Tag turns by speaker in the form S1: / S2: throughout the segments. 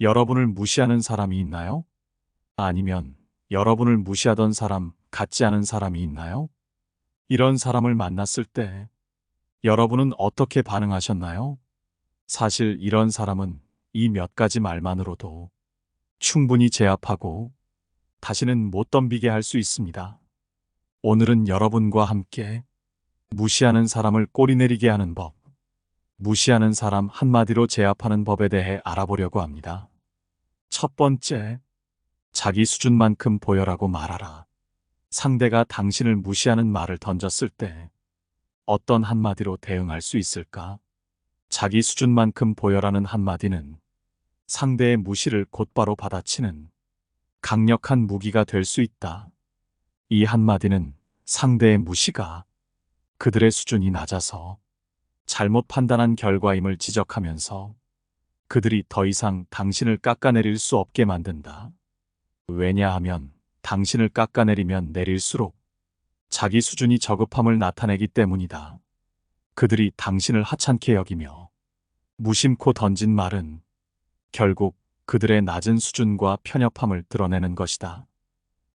S1: 여러분을 무시하는 사람이 있나요? 아니면 여러분을 무시하던 사람 같지 않은 사람이 있나요? 이런 사람을 만났을 때 여러분은 어떻게 반응하셨나요? 사실 이런 사람은 이 몇 가지 말만으로도 충분히 제압하고 다시는 못 덤비게 할 수 있습니다. 오늘은 여러분과 함께 무시하는 사람을 꼬리내리게 하는 법, 무시하는 사람 한마디로 제압하는 법에 대해 알아보려고 합니다. 첫 번째, 자기 수준만큼 보여라고 말하라. 상대가 당신을 무시하는 말을 던졌을 때 어떤 한마디로 대응할 수 있을까? 자기 수준만큼 보여라는 한마디는 상대의 무시를 곧바로 받아치는 강력한 무기가 될 수 있다. 이 한마디는 상대의 무시가 그들의 수준이 낮아서 잘못 판단한 결과임을 지적하면서 그들이 더 이상 당신을 깎아내릴 수 없게 만든다. 왜냐하면 당신을 깎아내리면 내릴수록 자기 수준이 저급함을 나타내기 때문이다. 그들이 당신을 하찮게 여기며 무심코 던진 말은 결국 그들의 낮은 수준과 편협함을 드러내는 것이다.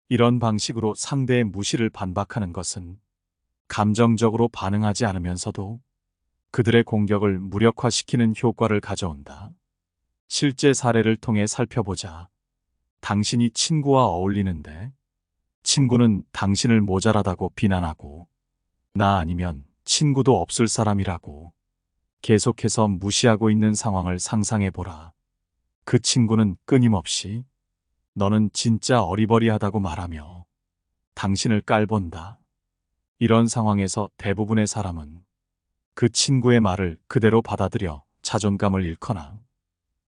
S1: 이런 방식으로 상대의 무시를 반박하는 것은 감정적으로 반응하지 않으면서도 그들의 공격을 무력화시키는 효과를 가져온다. 실제 사례를 통해 살펴보자. 당신이 친구와 어울리는데 친구는 당신을 모자라다고 비난하고 나 아니면 친구도 없을 사람이라고 계속해서 무시하고 있는 상황을 상상해보라. 그 친구는 끊임없이 너는 진짜 어리버리하다고 말하며 당신을 깔본다. 이런 상황에서 대부분의 사람은 그 친구의 말을 그대로 받아들여 자존감을 잃거나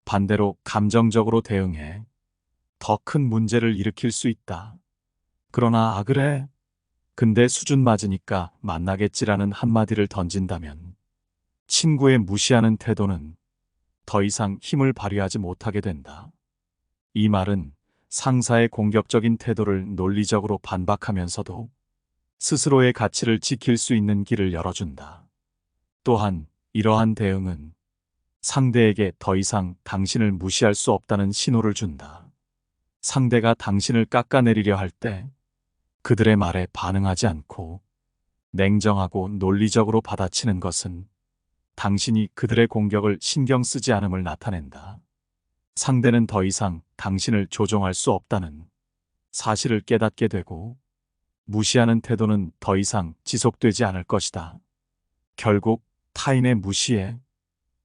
S1: 반대로 감정적으로 대응해 더 큰 문제를 일으킬 수 있다. 그러나 그래? 근데 수준 맞으니까 만나겠지라는 한마디를 던진다면 친구의 무시하는 태도는 더 이상 힘을 발휘하지 못하게 된다. 이 말은 상사의 공격적인 태도를 논리적으로 반박하면서도 스스로의 가치를 지킬 수 있는 길을 열어준다. 또한 이러한 대응은 상대에게 더 이상 당신을 무시할 수 없다는 신호를 준다. 상대가 당신을 깎아내리려 할 때 그들의 말에 반응하지 않고 냉정하고 논리적으로 받아치는 것은 당신이 그들의 공격을 신경 쓰지 않음을 나타낸다. 상대는 더 이상 당신을 조종할 수 없다는 사실을 깨닫게 되고 무시하는 태도는 더 이상 지속되지 않을 것이다. 결국 타인의 무시에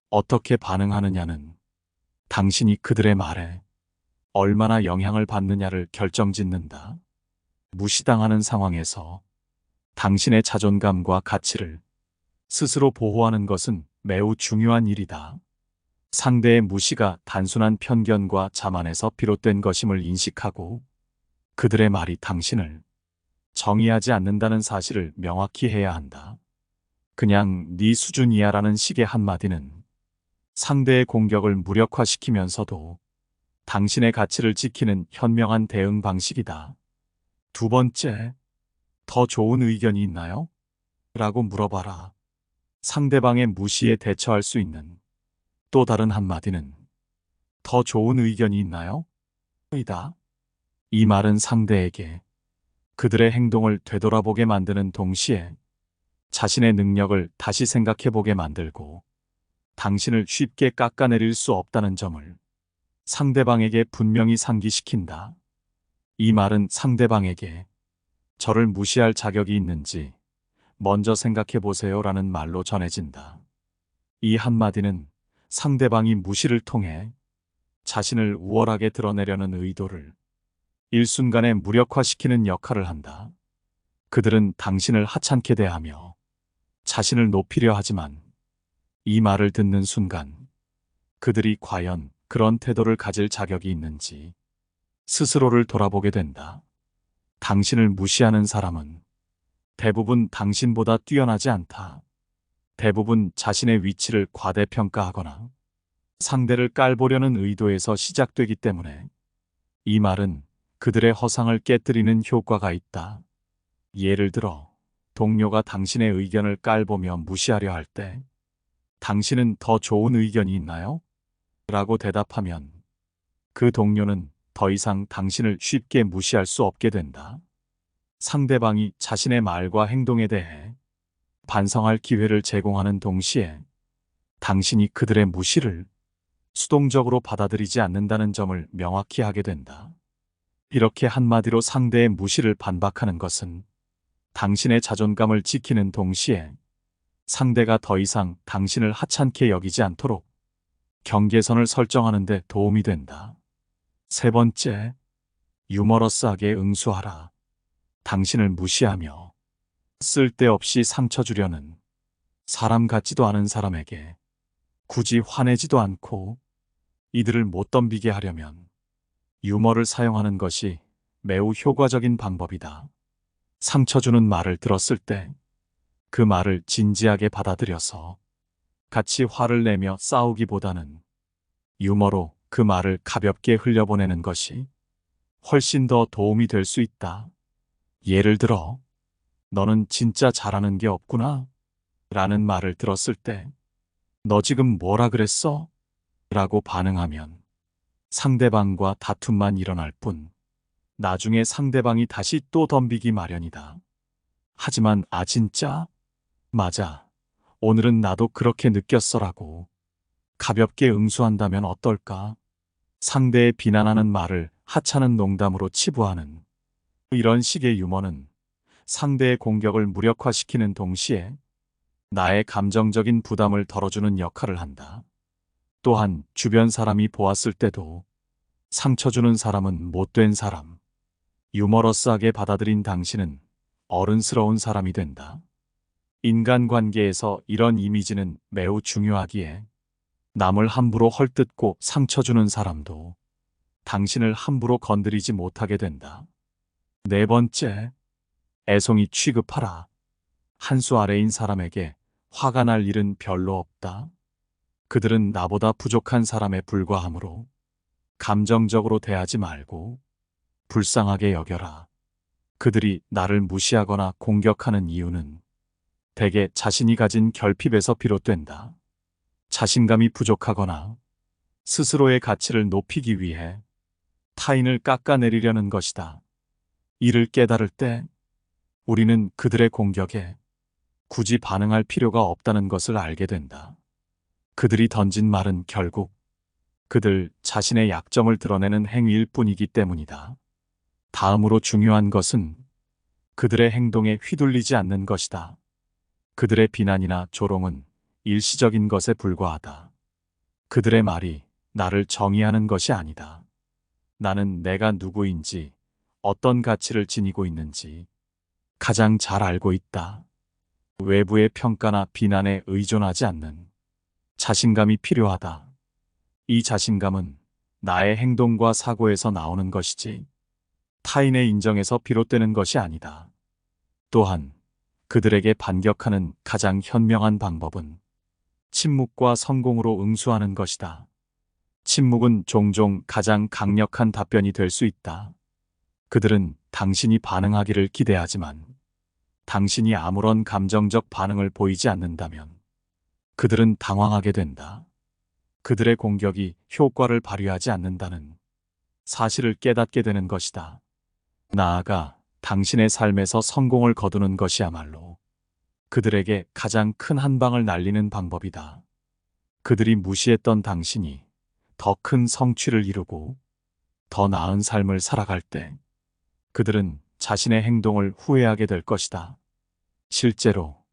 S1: 어떻게 반응하느냐는 당신이 그들의 말에 얼마나 영향을 받느냐를 결정짓는다. 무시당하는 상황에서 당신의 자존감과 가치를 스스로 보호하는 것은 매우 중요한 일이다. 상대의 무시가 단순한 편견과 자만에서 비롯된 것임을 인식하고 그들의 말이 당신을 정의하지 않는다는 사실을 명확히 해야 한다. 그냥 네 수준 이하라는 식의 한마디는 상대의 공격을 무력화시키면서도 당신의 가치를 지키는 현명한 대응 방식이다. 두 번째, 더 좋은 의견이 있나요? 라고 물어봐라. 상대방의 무시에 대처할 수 있는 또 다른 한마디는 더 좋은 의견이 있나요? 이다. 이 말은 상대에게 그들의 행동을 되돌아보게 만드는 동시에 자신의 능력을 다시 생각해보게 만들고 당신을 쉽게 깎아내릴 수 없다는 점을 상대방에게 분명히 상기시킨다. 이 말은 상대방에게 저를 무시할 자격이 있는지 먼저 생각해 보세요라는 말로 전해진다. 이 한마디는 상대방이 무시를 통해 자신을 우월하게 드러내려는 의도를 일순간에 무력화시키는 역할을 한다. 그들은 당신을 하찮게 대하며 자신을 높이려 하지만 이 말을 듣는 순간 그들이 과연 그런 태도를 가질 자격이 있는지 스스로를 돌아보게 된다. 당신을 무시하는 사람은 대부분 당신보다 뛰어나지 않다. 대부분 자신의 위치를 과대평가하거나 상대를 깔보려는 의도에서 시작되기 때문에 이 말은 그들의 허상을 깨뜨리는 효과가 있다. 예를 들어 동료가 당신의 의견을 깔보며 무시하려 할 때 당신은 더 좋은 의견이 있나요? 라고 대답하면 그 동료는 더 이상 당신을 쉽게 무시할 수 없게 된다. 상대방이 자신의 말과 행동에 대해 반성할 기회를 제공하는 동시에 당신이 그들의 무시를 수동적으로 받아들이지 않는다는 점을 명확히 하게 된다. 이렇게 한마디로 상대의 무시를 반박하는 것은 당신의 자존감을 지키는 동시에 상대가 더 이상 당신을 하찮게 여기지 않도록 경계선을 설정하는 데 도움이 된다. 세 번째, 유머러스하게 응수하라. 당신을 무시하며 쓸데없이 상처 주려는 사람 같지도 않은 사람에게 굳이 화내지도 않고 이들을 못 덤비게 하려면 유머를 사용하는 것이 매우 효과적인 방법이다. 상처 주는 말을 들었을 때 그 말을 진지하게 받아들여서 같이 화를 내며 싸우기보다는 유머로 그 말을 가볍게 흘려보내는 것이 훨씬 더 도움이 될 수 있다. 예를 들어, 너는 진짜 잘하는 게 없구나 라는 말을 들었을 때 너 지금 뭐라 그랬어? 라고 반응하면 상대방과 다툼만 일어날 뿐 나중에 상대방이 다시 또 덤비기 마련이다. 하지만 진짜? 맞아. 오늘은 나도 그렇게 느꼈어라고 가볍게 응수한다면 어떨까? 상대의 비난하는 말을 하찮은 농담으로 치부하는 이런 식의 유머는 상대의 공격을 무력화시키는 동시에 나의 감정적인 부담을 덜어주는 역할을 한다. 또한 주변 사람이 보았을 때도 상처 주는 사람은 못된 사람, 유머러스하게 받아들인 당신은 어른스러운 사람이 된다. 인간관계에서 이런 이미지는 매우 중요하기에 남을 함부로 헐뜯고 상처 주는 사람도 당신을 함부로 건드리지 못하게 된다. 네 번째, 애송이 취급하라. 한 수 아래인 사람에게 화가 날 일은 별로 없다. 그들은 나보다 부족한 사람에 불과하므로 감정적으로 대하지 말고 불쌍하게 여겨라. 그들이 나를 무시하거나 공격하는 이유는 대개 자신이 가진 결핍에서 비롯된다. 자신감이 부족하거나 스스로의 가치를 높이기 위해 타인을 깎아내리려는 것이다. 이를 깨달을 때 우리는 그들의 공격에 굳이 반응할 필요가 없다는 것을 알게 된다. 그들이 던진 말은 결국 그들 자신의 약점을 드러내는 행위일 뿐이기 때문이다. 다음으로 중요한 것은 그들의 행동에 휘둘리지 않는 것이다. 그들의 비난이나 조롱은 일시적인 것에 불과하다. 그들의 말이 나를 정의하는 것이 아니다. 나는 내가 누구인지, 어떤 가치를 지니고 있는지 가장 잘 알고 있다. 외부의 평가나 비난에 의존하지 않는 자신감이 필요하다. 이 자신감은 나의 행동과 사고에서 나오는 것이지 타인의 인정에서 비롯되는 것이 아니다. 또한 그들에게 반격하는 가장 현명한 방법은 침묵과 성공으로 응수하는 것이다. 침묵은 종종 가장 강력한 답변이 될 수 있다. 그들은 당신이 반응하기를 기대하지만 당신이 아무런 감정적 반응을 보이지 않는다면 그들은 당황하게 된다. 그들의 공격이 효과를 발휘하지 않는다는 사실을 깨닫게 되는 것이다. 나아가 당신의 삶에서 성공을 거두는 것이야말로 그들에게 가장 큰 한 방을 날리는 방법이다. 그들이 무시했던 당신이 더 큰 성취를 이루고 더 나은 삶을 살아갈 때 그들은 자신의 행동을 후회하게 될 것이다. 실제로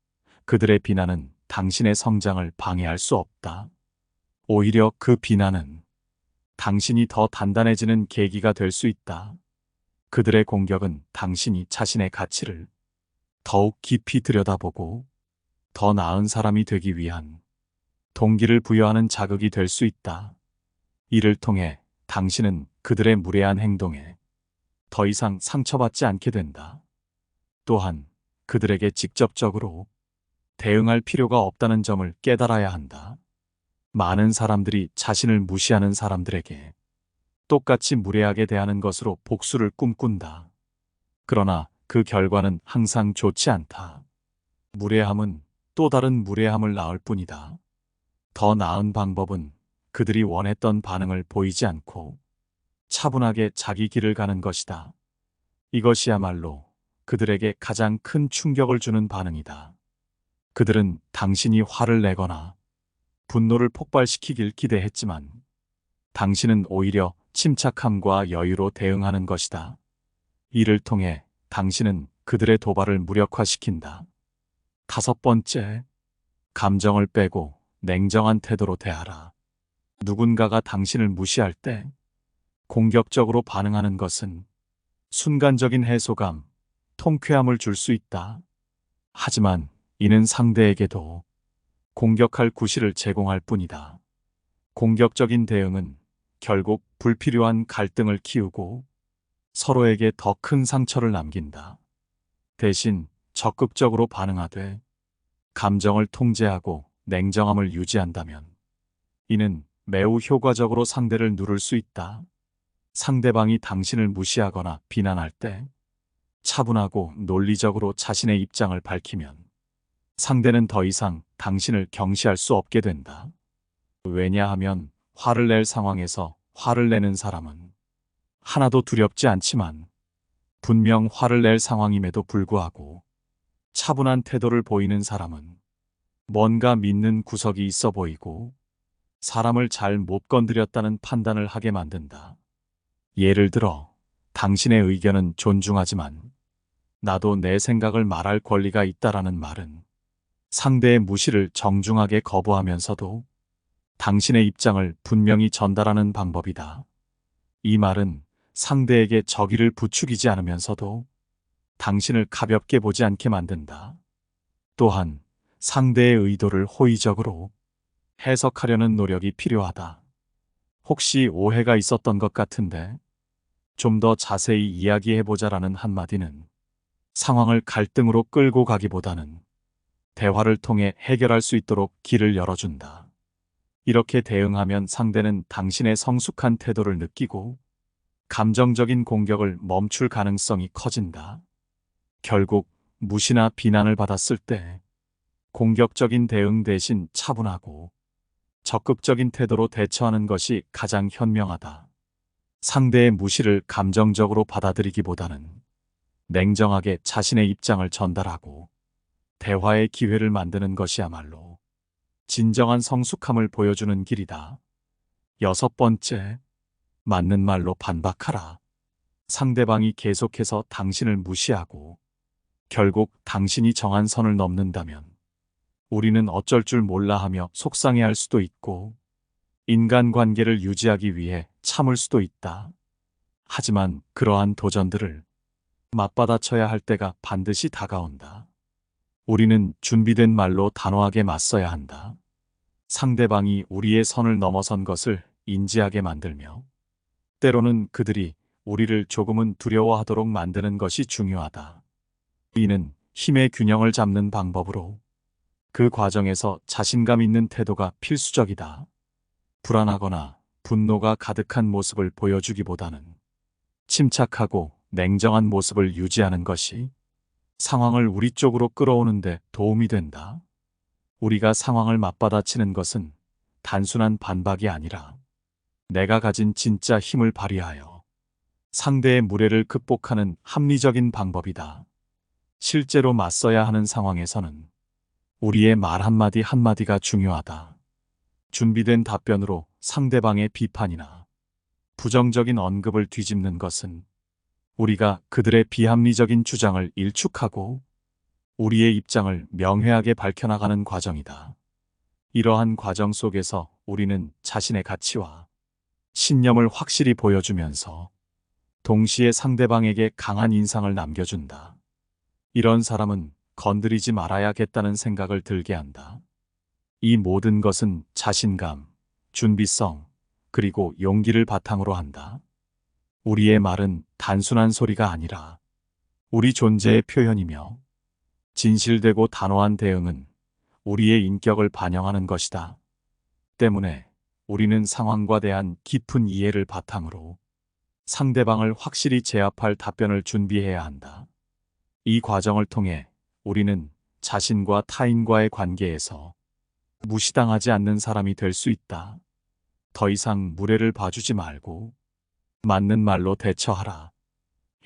S1: 그들의 비난은 당신의 성장을 방해할 수 없다. 오히려 그 비난은 당신이 더 단단해지는 계기가 될 수 있다. 그들의 공격은 당신이 자신의 가치를 더욱 깊이 들여다보고 더 나은 사람이 되기 위한 동기를 부여하는 자극이 될 수 있다. 이를 통해 당신은 그들의 무례한 행동에 더 이상 상처받지 않게 된다. 또한 그들에게 직접적으로 대응할 필요가 없다는 점을 깨달아야 한다. 많은 사람들이 자신을 무시하는 사람들에게 똑같이 무례하게 대하는 것으로 복수를 꿈꾼다. 그러나 그 결과는 항상 좋지 않다. 무례함은 또 다른 무례함을 낳을 뿐이다. 더 나은 방법은 그들이 원했던 반응을 보이지 않고 차분하게 자기 길을 가는 것이다. 이것이야말로 그들에게 가장 큰 충격을 주는 반응이다. 그들은 당신이 화를 내거나 분노를 폭발시키길 기대했지만 당신은 오히려 침착함과 여유로 대응하는 것이다. 이를 통해 당신은 그들의 도발을 무력화시킨다. 다섯 번째, 감정을 빼고 냉정한 태도로 대하라. 누군가가 당신을 무시할 때 공격적으로 반응하는 것은 순간적인 해소감, 통쾌함을 줄 수 있다. 하지만 이는 상대에게도 공격할 구실을 제공할 뿐이다. 공격적인 대응은 결국 불필요한 갈등을 키우고 서로에게 더 큰 상처를 남긴다. 대신 적극적으로 반응하되 감정을 통제하고 냉정함을 유지한다면 이는 매우 효과적으로 상대를 누를 수 있다. 상대방이 당신을 무시하거나 비난할 때 차분하고 논리적으로 자신의 입장을 밝히면 상대는 더 이상 당신을 경시할 수 없게 된다. 왜냐하면 화를 낼 상황에서 화를 내는 사람은 하나도 두렵지 않지만 분명 화를 낼 상황임에도 불구하고 차분한 태도를 보이는 사람은 뭔가 믿는 구석이 있어 보이고 사람을 잘 못 건드렸다는 판단을 하게 만든다. 예를 들어, 당신의 의견은 존중하지만 나도 내 생각을 말할 권리가 있다라는 말은 상대의 무시를 정중하게 거부하면서도 당신의 입장을 분명히 전달하는 방법이다. 이 말은 상대에게 적의를 부추기지 않으면서도 당신을 가볍게 보지 않게 만든다. 또한 상대의 의도를 호의적으로 해석하려는 노력이 필요하다. 혹시 오해가 있었던 것 같은데 좀 더 자세히 이야기해보자라는 한마디는 상황을 갈등으로 끌고 가기보다는 대화를 통해 해결할 수 있도록 길을 열어준다. 이렇게 대응하면 상대는 당신의 성숙한 태도를 느끼고 감정적인 공격을 멈출 가능성이 커진다. 결국 무시나 비난을 받았을 때 공격적인 대응 대신 차분하고 적극적인 태도로 대처하는 것이 가장 현명하다. 상대의 무시를 감정적으로 받아들이기보다는 냉정하게 자신의 입장을 전달하고 대화의 기회를 만드는 것이야말로 진정한 성숙함을 보여주는 길이다. 여섯 번째, 맞는 말로 반박하라. 상대방이 계속해서 당신을 무시하고 결국 당신이 정한 선을 넘는다면 우리는 어쩔 줄 몰라 하며 속상해할 수도 있고 인간관계를 유지하기 위해 참을 수도 있다. 하지만 그러한 도전들을 맞받아쳐야 할 때가 반드시 다가온다. 우리는 준비된 말로 단호하게 맞서야 한다. 상대방이 우리의 선을 넘어선 것을 인지하게 만들며 때로는 그들이 우리를 조금은 두려워하도록 만드는 것이 중요하다. 이는 힘의 균형을 잡는 방법으로 그 과정에서 자신감 있는 태도가 필수적이다. 불안하거나 분노가 가득한 모습을 보여주기보다는 침착하고 냉정한 모습을 유지하는 것이 상황을 우리 쪽으로 끌어오는데 도움이 된다. 우리가 상황을 맞받아치는 것은 단순한 반박이 아니라 내가 가진 진짜 힘을 발휘하여 상대의 무례를 극복하는 합리적인 방법이다. 실제로 맞서야 하는 상황에서는 우리의 말 한마디 한마디가 중요하다. 준비된 답변으로 상대방의 비판이나 부정적인 언급을 뒤집는 것은 우리가 그들의 비합리적인 주장을 일축하고 우리의 입장을 명쾌하게 밝혀나가는 과정이다. 이러한 과정 속에서 우리는 자신의 가치와 신념을 확실히 보여주면서 동시에 상대방에게 강한 인상을 남겨준다. 이런 사람은 건드리지 말아야겠다는 생각을 들게 한다. 이 모든 것은 자신감, 준비성, 그리고 용기를 바탕으로 한다. 우리의 말은 단순한 소리가 아니라 우리 존재의 표현이며 진실되고 단호한 대응은 우리의 인격을 반영하는 것이다. 때문에 우리는 상황과 대한 깊은 이해를 바탕으로 상대방을 확실히 제압할 답변을 준비해야 한다. 이 과정을 통해 우리는 자신과 타인과의 관계에서 무시당하지 않는 사람이 될 수 있다. 더 이상 무례를 봐주지 말고 맞는 말로 대처하라.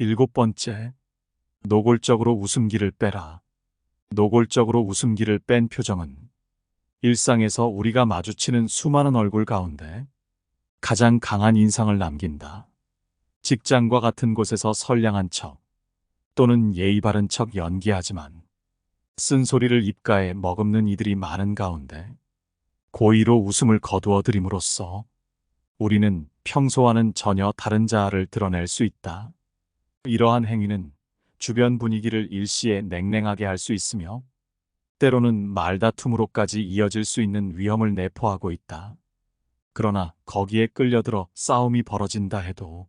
S1: 7번째, 노골적으로 웃음기를 빼라. 노골적으로 웃음기를 뺀 표정은 일상에서 우리가 마주치는 수많은 얼굴 가운데 가장 강한 인상을 남긴다. 직장과 같은 곳에서 선량한 척 또는 예의 바른 척 연기하지만 쓴소리를 입가에 머금는 이들이 많은 가운데 고의로 웃음을 거두어 들임으로써 우리는 평소와는 전혀 다른 자아를 드러낼 수 있다. 이러한 행위는 주변 분위기를 일시에 냉랭하게 할 수 있으며 때로는 말다툼으로까지 이어질 수 있는 위험을 내포하고 있다. 그러나 거기에 끌려들어 싸움이 벌어진다 해도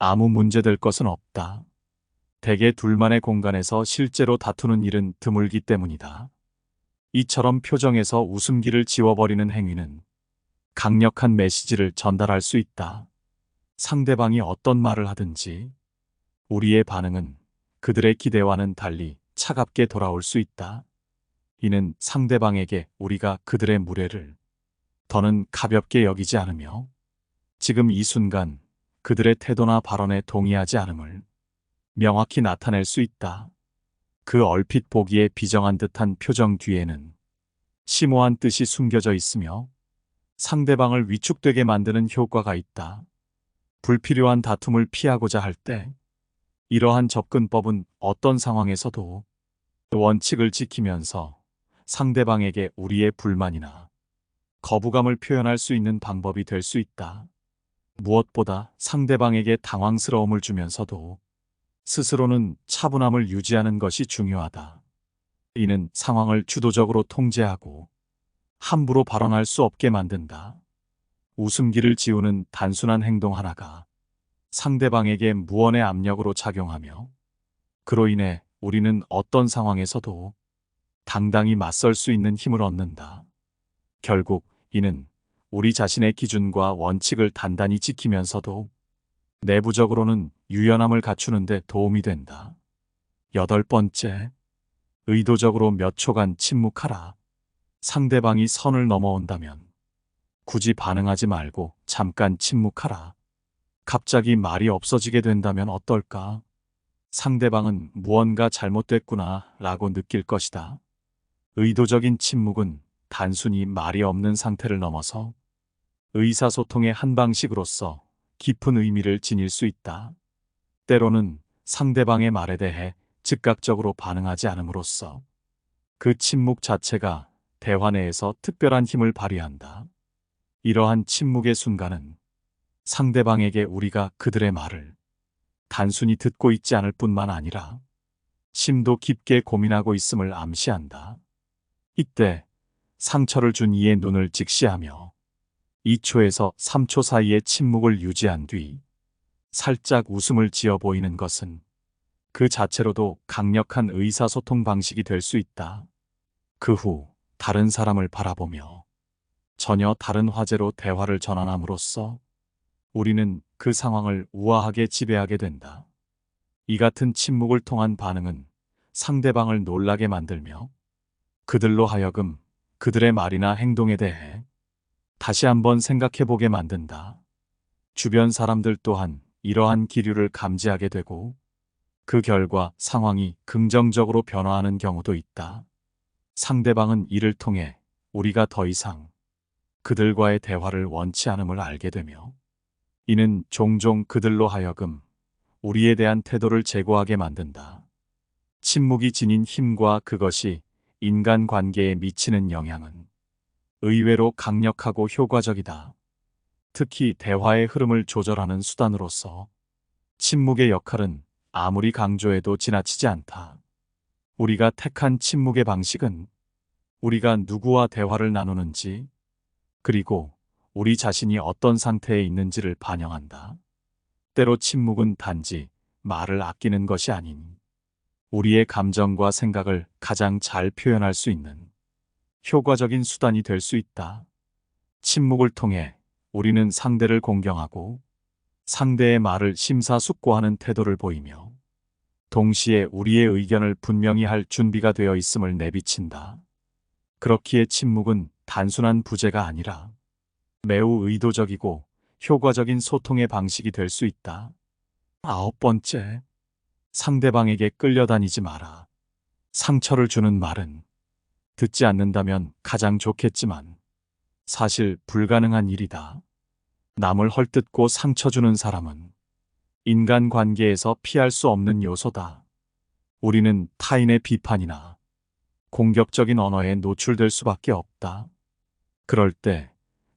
S1: 아무 문제될 것은 없다. 대개 둘만의 공간에서 실제로 다투는 일은 드물기 때문이다. 이처럼 표정에서 웃음기를 지워버리는 행위는 강력한 메시지를 전달할 수 있다. 상대방이 어떤 말을 하든지 우리의 반응은 그들의 기대와는 달리 차갑게 돌아올 수 있다. 이는 상대방에게 우리가 그들의 무례를 더는 가볍게 여기지 않으며 지금 이 순간 그들의 태도나 발언에 동의하지 않음을 명확히 나타낼 수 있다. 그 얼핏 보기에 비정한 듯한 표정 뒤에는 심오한 뜻이 숨겨져 있으며 상대방을 위축되게 만드는 효과가 있다. 불필요한 다툼을 피하고자 할 때 이러한 접근법은 어떤 상황에서도 원칙을 지키면서 상대방에게 우리의 불만이나 거부감을 표현할 수 있는 방법이 될 수 있다. 무엇보다 상대방에게 당황스러움을 주면서도 스스로는 차분함을 유지하는 것이 중요하다. 이는 상황을 주도적으로 통제하고 함부로 발언할 수 없게 만든다. 웃음기를 지우는 단순한 행동 하나가 상대방에게 무언의 압력으로 작용하며 그로 인해 우리는 어떤 상황에서도 당당히 맞설 수 있는 힘을 얻는다. 결국 이는 우리 자신의 기준과 원칙을 단단히 지키면서도 내부적으로는 유연함을 갖추는 데 도움이 된다. 8번째, 의도적으로 몇 초간 침묵하라. 상대방이 선을 넘어온다면 굳이 반응하지 말고 잠깐 침묵하라. 갑자기 말이 없어지게 된다면 어떨까? 상대방은 무언가 잘못됐구나 라고 느낄 것이다. 의도적인 침묵은 단순히 말이 없는 상태를 넘어서 의사소통의 한 방식으로서 깊은 의미를 지닐 수 있다. 때로는 상대방의 말에 대해 즉각적으로 반응하지 않음으로써 그 침묵 자체가 대화 내에서 특별한 힘을 발휘한다. 이러한 침묵의 순간은 상대방에게 우리가 그들의 말을 단순히 듣고 있지 않을 뿐만 아니라 심도 깊게 고민하고 있음을 암시한다. 이때 상처를 준 이의 눈을 직시하며 2초에서 3초 사이의 침묵을 유지한 뒤 살짝 웃음을 지어 보이는 것은 그 자체로도 강력한 의사소통 방식이 될 수 있다. 그 후 다른 사람을 바라보며 전혀 다른 화제로 대화를 전환함으로써 우리는 그 상황을 우아하게 지배하게 된다. 이 같은 침묵을 통한 반응은 상대방을 놀라게 만들며 그들로 하여금 그들의 말이나 행동에 대해 다시 한번 생각해 보게 만든다. 주변 사람들 또한 이러한 기류를 감지하게 되고 그 결과 상황이 긍정적으로 변화하는 경우도 있다. 상대방은 이를 통해 우리가 더 이상 그들과의 대화를 원치 않음을 알게 되며 이는 종종 그들로 하여금 우리에 대한 태도를 제고하게 만든다. 침묵이 지닌 힘과 그것이 인간관계에 미치는 영향은 의외로 강력하고 효과적이다. 특히 대화의 흐름을 조절하는 수단으로서 침묵의 역할은 아무리 강조해도 지나치지 않다. 우리가 택한 침묵의 방식은 우리가 누구와 대화를 나누는지 그리고 우리 자신이 어떤 상태에 있는지를 반영한다. 때로 침묵은 단지 말을 아끼는 것이 아닌 우리의 감정과 생각을 가장 잘 표현할 수 있는 효과적인 수단이 될 수 있다. 침묵을 통해 우리는 상대를 공경하고 상대의 말을 심사숙고하는 태도를 보이며 동시에 우리의 의견을 분명히 할 준비가 되어 있음을 내비친다. 그렇기에 침묵은 단순한 부재가 아니라 매우 의도적이고 효과적인 소통의 방식이 될 수 있다. 9번째, 상대방에게 끌려다니지 마라. 상처를 주는 말은 듣지 않는다면 가장 좋겠지만 사실 불가능한 일이다. 남을 헐뜯고 상처 주는 사람은 인간관계에서 피할 수 없는 요소다. 우리는 타인의 비판이나 공격적인 언어에 노출될 수밖에 없다. 그럴 때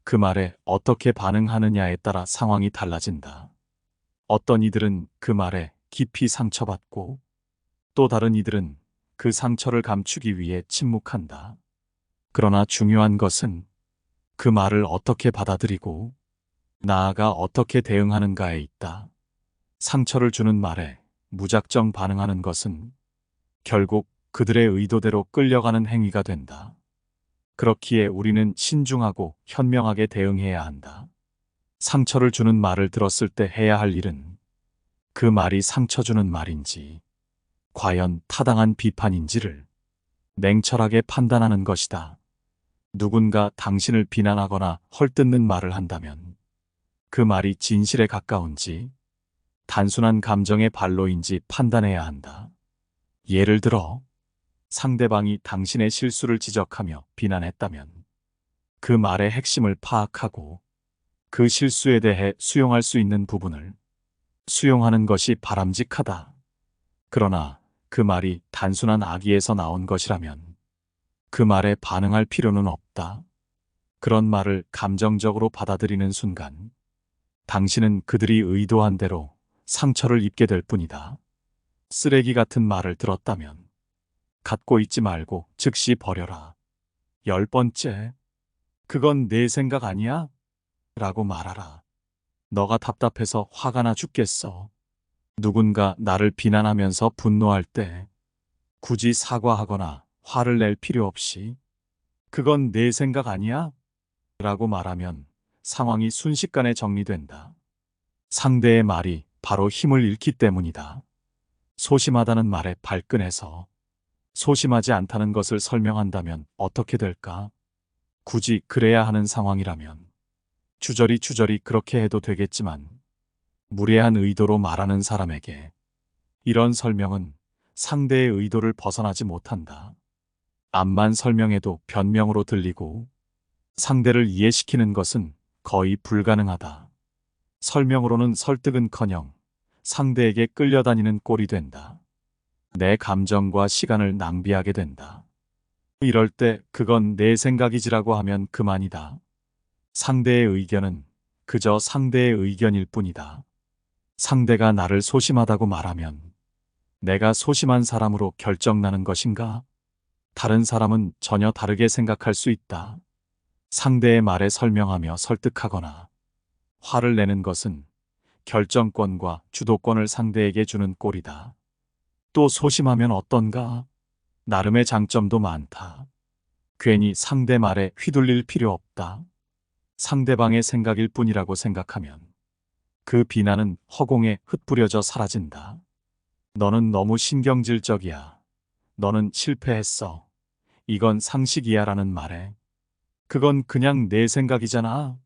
S1: 그 말에 어떻게 반응하느냐에 따라 상황이 달라진다. 어떤 이들은 그 말에 깊이 상처받고 또 다른 이들은 그 상처를 감추기 위해 침묵한다. 그러나 중요한 것은 그 말을 어떻게 받아들이고 나아가 어떻게 대응하는가에 있다. 상처를 주는 말에 무작정 반응하는 것은 결국 그들의 의도대로 끌려가는 행위가 된다. 그렇기에 우리는 신중하고 현명하게 대응해야 한다. 상처를 주는 말을 들었을 때 해야 할 일은 그 말이 상처 주는 말인지, 과연 타당한 비판인지를 냉철하게 판단하는 것이다. 누군가 당신을 비난하거나 헐뜯는 말을 한다면 그 말이 진실에 가까운지, 단순한 감정의 발로인지 판단해야 한다. 예를 들어, 상대방이 당신의 실수를 지적하며 비난했다면 그 말의 핵심을 파악하고 그 실수에 대해 수용할 수 있는 부분을 수용하는 것이 바람직하다. 그러나 그 말이 단순한 악의에서 나온 것이라면 그 말에 반응할 필요는 없다. 그런 말을 감정적으로 받아들이는 순간 당신은 그들이 의도한 대로 상처를 입게 될 뿐이다. 쓰레기 같은 말을 들었다면 갖고 있지 말고 즉시 버려라. 10번째, 그건 내 생각 아니야? 라고 말하라. 너가 답답해서 화가 나 죽겠어. 누군가 나를 비난하면서 분노할 때 굳이 사과하거나 화를 낼 필요 없이 그건 내 생각 아니야? 라고 말하면 상황이 순식간에 정리된다. 상대의 말이 바로 힘을 잃기 때문이다. 소심하다는 말에 발끈해서 소심하지 않다는 것을 설명한다면 어떻게 될까? 굳이 그래야 하는 상황이라면 주저리 그렇게 해도 되겠지만 무례한 의도로 말하는 사람에게 이런 설명은 상대의 의도를 벗어나지 못한다. 암만 설명해도 변명으로 들리고 상대를 이해시키는 것은 거의 불가능하다. 설명으로는 설득은커녕 상대에게 끌려다니는 꼴이 된다. 내 감정과 시간을 낭비하게 된다. 이럴 때 그건 내 생각이지라고 하면 그만이다. 상대의 의견은 그저 상대의 의견일 뿐이다. 상대가 나를 소심하다고 말하면 내가 소심한 사람으로 결정나는 것인가? 다른 사람은 전혀 다르게 생각할 수 있다. 상대의 말에 설명하며 설득하거나 화를 내는 것은 결정권과 주도권을 상대에게 주는 꼴이다. 또 소심하면 어떤가? 나름의 장점도 많다. 괜히 상대 말에 휘둘릴 필요 없다. 상대방의 생각일 뿐이라고 생각하면 그 비난은 허공에 흩뿌려져 사라진다. 너는 너무 신경질적이야. 너는 실패했어. 이건 상식이야 라는 말에 그건 그냥 내 생각이잖아.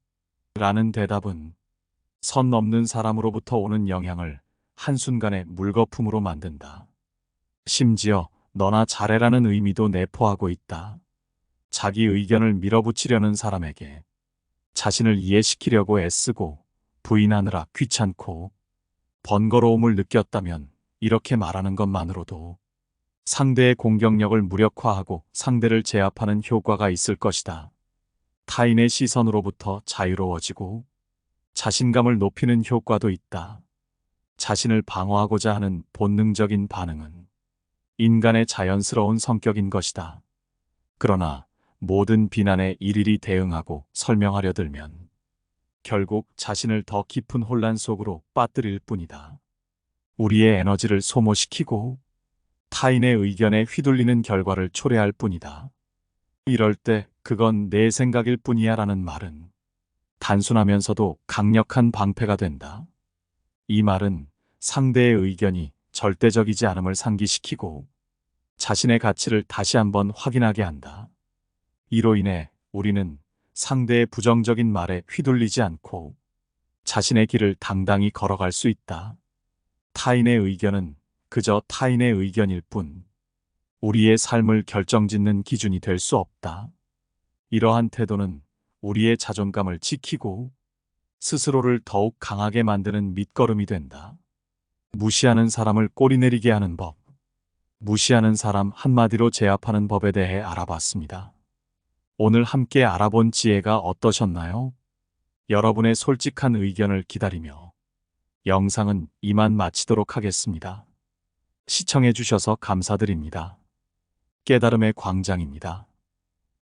S1: 라는 대답은 선 넘는 사람으로부터 오는 영향을 한순간에 물거품으로 만든다. 심지어 너나 잘해라는 의미도 내포하고 있다. 자기 의견을 밀어붙이려는 사람에게 자신을 이해시키려고 애쓰고 부인하느라 귀찮고 번거로움을 느꼈다면 이렇게 말하는 것만으로도 상대의 공격력을 무력화하고 상대를 제압하는 효과가 있을 것이다. 타인의 시선으로부터 자유로워지고 자신감을 높이는 효과도 있다. 자신을 방어하고자 하는 본능적인 반응은 인간의 자연스러운 성격인 것이다. 그러나 모든 비난에 일일이 대응하고 설명하려 들면 결국 자신을 더 깊은 혼란 속으로 빠뜨릴 뿐이다. 우리의 에너지를 소모시키고 타인의 의견에 휘둘리는 결과를 초래할 뿐이다. 이럴 때 그건 내 생각일 뿐이야 라는 말은 단순하면서도 강력한 방패가 된다. 이 말은 상대의 의견이 절대적이지 않음을 상기시키고 자신의 가치를 다시 한번 확인하게 한다. 이로 인해 우리는 상대의 부정적인 말에 휘둘리지 않고 자신의 길을 당당히 걸어갈 수 있다. 타인의 의견은 그저 타인의 의견일 뿐, 우리의 삶을 결정짓는 기준이 될 수 없다. 이러한 태도는 우리의 자존감을 지키고 스스로를 더욱 강하게 만드는 밑거름이 된다. 무시하는 사람을 꼬리내리게 하는 법. 무시하는 사람 한마디로 제압하는 법에 대해 알아봤습니다. 오늘 함께 알아본 지혜가 어떠셨나요? 여러분의 솔직한 의견을 기다리며 영상은 이만 마치도록 하겠습니다. 시청해 주셔서 감사드립니다. 깨달음의 광장입니다.